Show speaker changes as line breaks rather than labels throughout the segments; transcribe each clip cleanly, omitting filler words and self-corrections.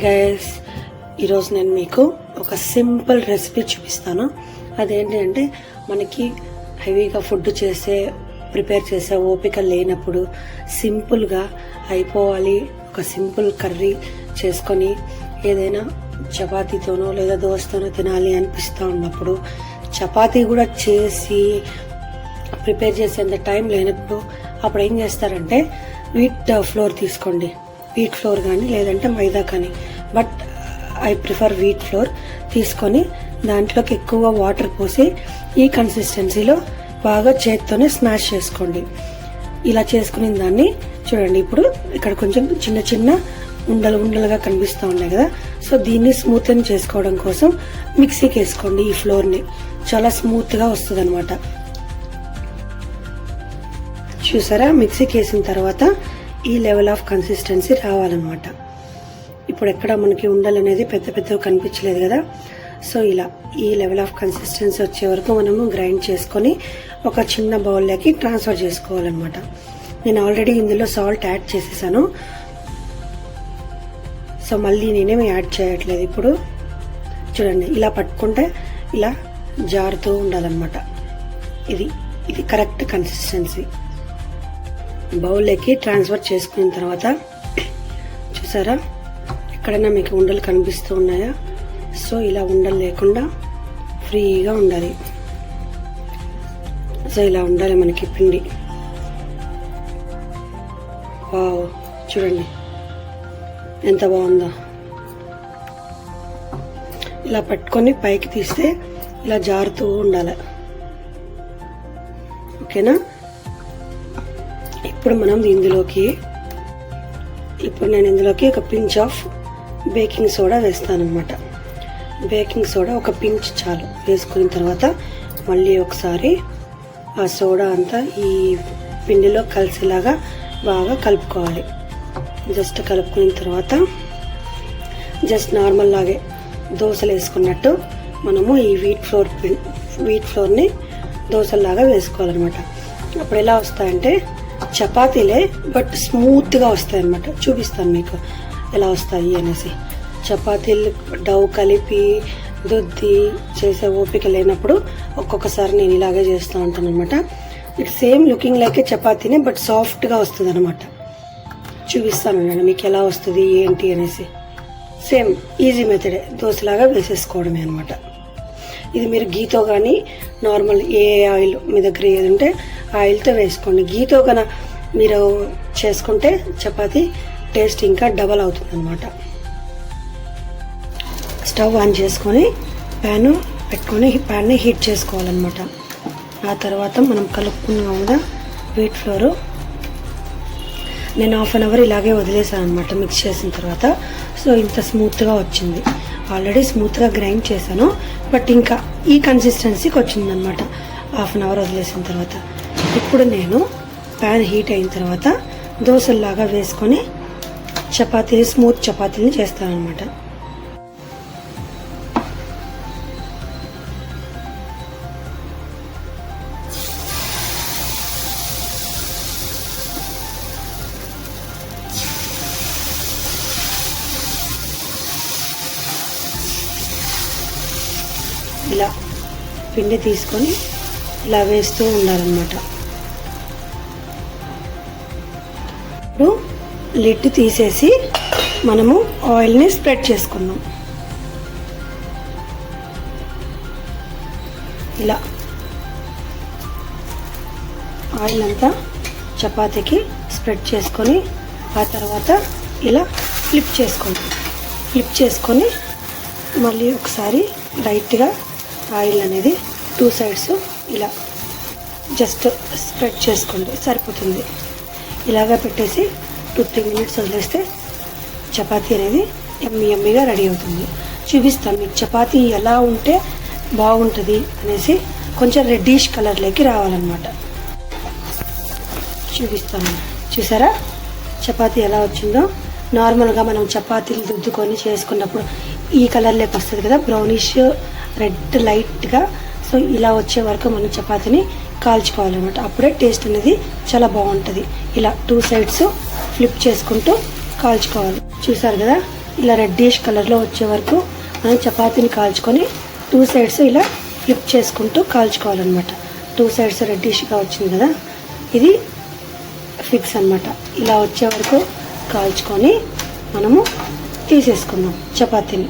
Guys, ఈరోజు నేను మీకు ఒక సింపుల్ రెసిపీ చూపిస్తాను. అదేంటి అంటే మనకి హెవీగా ఫుడ్ ప్రిపేర్ చేసే ఓపిక లేనప్పుడు సింపుల్గా అయిపోవాలి ఒక సింపుల్ కర్రీ చేసుకొని ఏదైనా చపాతీతోనో లేదా దోశతోనో తినాలి అనిపిస్తూ ఉన్నప్పుడు, చపాతీ కూడా చేసి ప్రిపేర్ చేసేంత టైం లేనప్పుడు అప్పుడు ఏం చేస్తారంటే వీట్ ఫ్లోర్ తీసుకోండి. వీట్ ఫ్లోర్ కానీ లేదంటే మైదా కానీ, but I prefer wheat flour తీసుకొని దాంట్లోకి ఎక్కువ వాటర్ పోసి ఈ కన్సిస్టెన్సీలో బాగా చేత్తోనే స్మాష్ చేసుకోండి. ఇలా చేసుకునే దాన్ని చూడండి. ఇప్పుడు ఇక్కడ కొంచెం చిన్న చిన్న ఉండలుగా కనిపిస్తూ ఉన్నాయి కదా, సో దీన్ని స్మూత్ చేసుకోవడం కోసం మిక్సీకి వేసుకోండి. ఈ ఫ్లోర్ని చాలా స్మూత్గా వస్తుంది అనమాట. చూసారా, మిక్సీకి వేసిన తర్వాత ఈ లెవెల్ ఆఫ్ కన్సిస్టెన్సీ రావాలన్నమాట. ఇప్పుడు ఎక్కడ మనకి ఉండలు అనేది పెద్ద కనిపించలేదు కదా, సో ఇలా ఈ లెవెల్ ఆఫ్ కన్సిస్టెన్సీ వచ్చే వరకు మనము గ్రైండ్ చేసుకొని ఒక చిన్న బౌల్లోకి ట్రాన్స్ఫర్ చేసుకోవాలన్నమాట. నేను ఆల్రెడీ ఇందులో సాల్ట్ యాడ్ చేసేసాను, సో మళ్ళీ నేనేమి యాడ్ చేయట్లేదు. ఇప్పుడు చూడండి, ఇలా పట్టుకుంటే ఇలా జారుతూ ఉండాలన్నమాట. ఇది కరెక్ట్ కన్సిస్టెన్సీ. బౌల్లోకి ట్రాన్స్ఫర్ చేసుకున్న తర్వాత చూసారా, ఎక్కడైనా మీకు ఉండలు కనిపిస్తూ ఉన్నాయా? సో ఇలా ఉండలు లేకుండా ఫ్రీగా ఉండాలి. సో ఇలా ఉండాలి మనకి పిండి. వావ్, చూడండి ఎంత బాగుందో. ఇలా పట్టుకొని పైకి తీస్తే ఇలా జారుతూ ఉండాలి. ఓకేనా? ఇప్పుడు నేను ఇందులోకి ఒక పించ్ ఆఫ్ బేకింగ్ సోడా వేస్తానన్నమాట. బేకింగ్ సోడా ఒక పించ్ చాలు. వేసుకున్న తర్వాత మళ్ళీ ఒకసారి ఆ సోడా అంతా ఈ పిండిలో కలిసేలాగా బాగా కలుపుకోవాలి. జస్ట్ కలుపుకున్న తర్వాత జస్ట్ నార్మల్ లాగే దోశలు వేసుకున్నట్టు మనము ఈ వీట్ ఫ్లోర్ని దోశల్లాగా వేసుకోవాలన్నమాట. అప్పుడు ఎలా వస్తాయంటే చపాతీలే, బట్ స్మూత్గా వస్తాయి అన్నమాట. చూపిస్తాను మీకు ఎలా వస్తాయి అనేసి. చపాతీలు డవ్ కలిపి దుద్ది చేసే ఓపిక లేనప్పుడు ఒక్కొక్కసారి నేను ఇలాగే చేస్తూ ఉంటాను అనమాట. ఇట్ సేమ్ లుకింగ్ లైక్ చపాతీనే, బట్ సాఫ్ట్గా వస్తుంది అనమాట. చూపిస్తాను నేను మీకు ఎలా వస్తుంది ఏంటి అనేసి. సేమ్ ఈజీ మెథడే, దోశలాగా వేసేసుకోవడమే అనమాట. ఇది మీరు గీతో కానీ నార్మల్ ఏ ఆయిల్ మీ దగ్గర ఏది ఉంటే ఆయిల్తో వేసుకోండి. గీతో కన్నా మీరు చేసుకుంటే చపాతీ టేస్ట్ ఇంకా డబల్ అవుతుంది అనమాట. స్టవ్ ఆన్ చేసుకొని ప్యాన్ పెట్టుకొని ప్యాన్ని హీట్ చేసుకోవాలన్నమాట. ఆ తర్వాత మనం కలుపుకున్నాం కదా వీట్ ఫ్లోరు, నేను హాఫ్ అన్ అవర్ ఇలాగే వదిలేసాను అనమాట మిక్స్ చేసిన తర్వాత. సో ఇంత స్మూత్గా వచ్చింది. ఆల్రెడీ స్మూత్గా గ్రైండ్ చేశాను, బట్ ఇంకా ఈ కన్సిస్టెన్సీకి వచ్చిందనమాట హాఫ్ అన్ అవర్ వదిలేసిన తర్వాత. ఇప్పుడు నేను ప్యాన్ హీట్ అయిన తర్వాత దోశల్లాగా వేసుకొని స్మూత్ చపాతీని చేస్తానన్నమాట. ఇలా పిండి తీసుకొని ఇలా వేస్తూ ఉండాలన్నమాట. ఇప్పుడు లిడ్ తీసేసి మనము ఆయిల్ని స్ప్రెడ్ చేసుకుందాం. ఇలా ఆయిల్ అంతా చపాతీకి స్ప్రెడ్ చేసుకొని ఆ తర్వాత ఇలా ఫ్లిప్ చేసుకొని మళ్ళీ ఒకసారి లైట్గా ఆయిల్ అనేది 2 సైడ్స్ ఇలా జస్ట్ స్ప్రెడ్ చేసుకోండి, సరిపోతుంది. ఇలాగా పెట్టేసి 2-3 మినిట్స్ వదిలేస్తే చపాతీ అనేది యమ్మీగా రెడీ అవుతుంది. చూపిస్తాను మీకు చపాతీ ఎలా ఉంటే బాగుంటుంది అనేసి. కొంచెం రెడ్డిష్ కలర్లోకి రావాలన్నమాట. చూపిస్తాను. చూసారా చపాతీ ఎలా వచ్చిందో? నార్మల్గా మనం చపాతీలు దుద్దుకొని చేసుకున్నప్పుడు ఈ కలర్లోకి వస్తుంది కదా, బ్రౌనిష్ రెడ్ లైట్గా. సో ఇలా వచ్చే వరకు మనం చపాతీని కాల్చుకోవాలన్నమాట. అప్పుడే టేస్ట్ అనేది చాలా బాగుంటుంది. ఇలా 2 సైడ్స్ ఫ్లిప్ చేసుకుంటూ కాల్చుకోవాలి. చూసారు కదా ఇలా రెడ్డిష్ కలర్లో వచ్చే వరకు మనం చపాతీని కాల్చుకొని 2 సైడ్స్ ఇలా ఫ్లిప్ చేసుకుంటూ కాల్చుకోవాలన్నమాట. 2 సైడ్స్ రెడ్డిష్గా వచ్చింది కదా, ఇది ఫిక్స్ అన్నమాట. ఇలా వచ్చే వరకు కాల్చుకొని మనము తీసేసుకుందాం చపాతీని.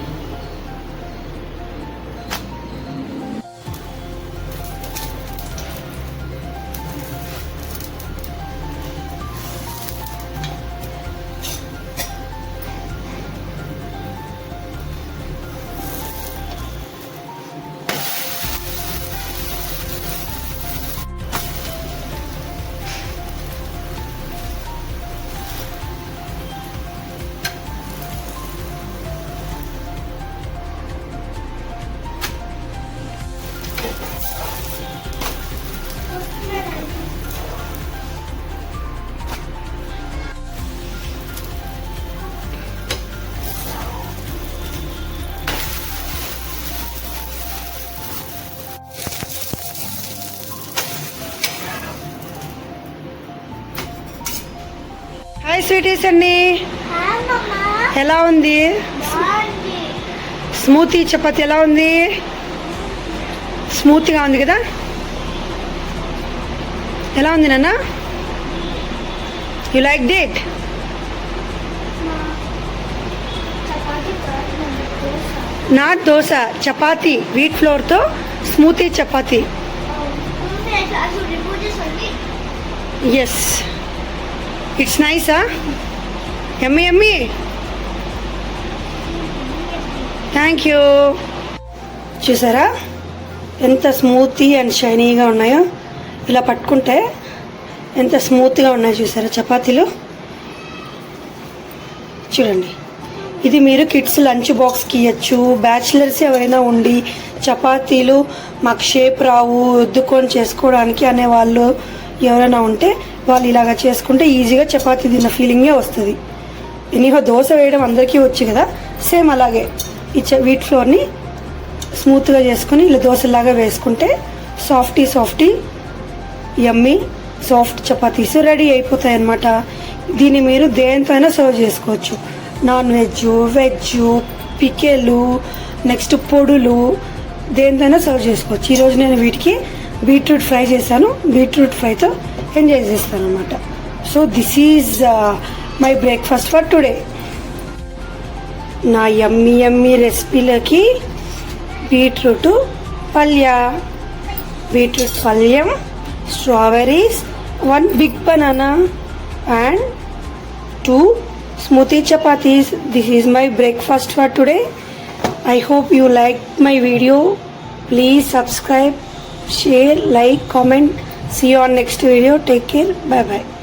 హాయ్ స్వీటీస్ అండి, ఎలా ఉంది స్మూతీ చపాతీ? ఎలా ఉంది? స్మూత్గా ఉంది కదా. ఎలా ఉంది నాన్న? You like it? Not dosa, chapati, wheat ఫ్లోర్తో స్మూతీ చపాతీ. ఎస్, ఇట్స్ నైసా? Yummy yummy, thank you. చూసారా ఎంత స్మూతీ అండ్ షైనీగా ఉన్నాయో? ఇలా పట్టుకుంటే ఎంత స్మూత్గా ఉన్నాయో చూసారా చపాతీలు? చూడండి, ఇది మీరు కిడ్స్ లంచ్ బాక్స్కి ఇవ్వచ్చు. బ్యాచిలర్స్ ఎవరైనా ఉండి చపాతీలు మాకు షేప్ రావు, ఉద్దుకొని చేసుకోవడానికి అనే వాళ్ళు ఎవరైనా ఉంటే వాళ్ళు ఇలాగ చేసుకుంటే ఈజీగా చపాతీ తిన్న ఫీలింగే వస్తుంది. ఎనీహో దోశ వేయడం అందరికీ వచ్చు కదా, సేమ్ అలాగే ఈ వీట్ ఫ్లోర్ని స్మూత్గా చేసుకొని ఇలా దోశలాగా వేసుకుంటే సాఫ్టీ యమ్మీ సాఫ్ట్ చపాతీస్ రెడీ అయిపోతాయి అన్నమాట. దీన్ని మీరు దేంతో అయినా సర్వ్ చేసుకోవచ్చు. నాన్ వెజ్, వెజ్, పికెలు, నెక్స్ట్ పొడులు, దేంతో సర్వ్ చేసుకోవచ్చు. ఈరోజు నేను వీటికి బీట్రూట్ ఫ్రై చేశాను. బీట్రూట్ ఫ్రైతో ఎంజాయ్ చేస్తాను అన్నమాట. So this is my breakfast for today. నా యమ్మీ రెసిపీలోకి beetroot పల్యం, strawberries, 1 big banana and 2 smoothie chapatis. This is my breakfast for today. I hope you liked my video. Please subscribe, share, like, comment. See you on next video. Take care. Bye bye.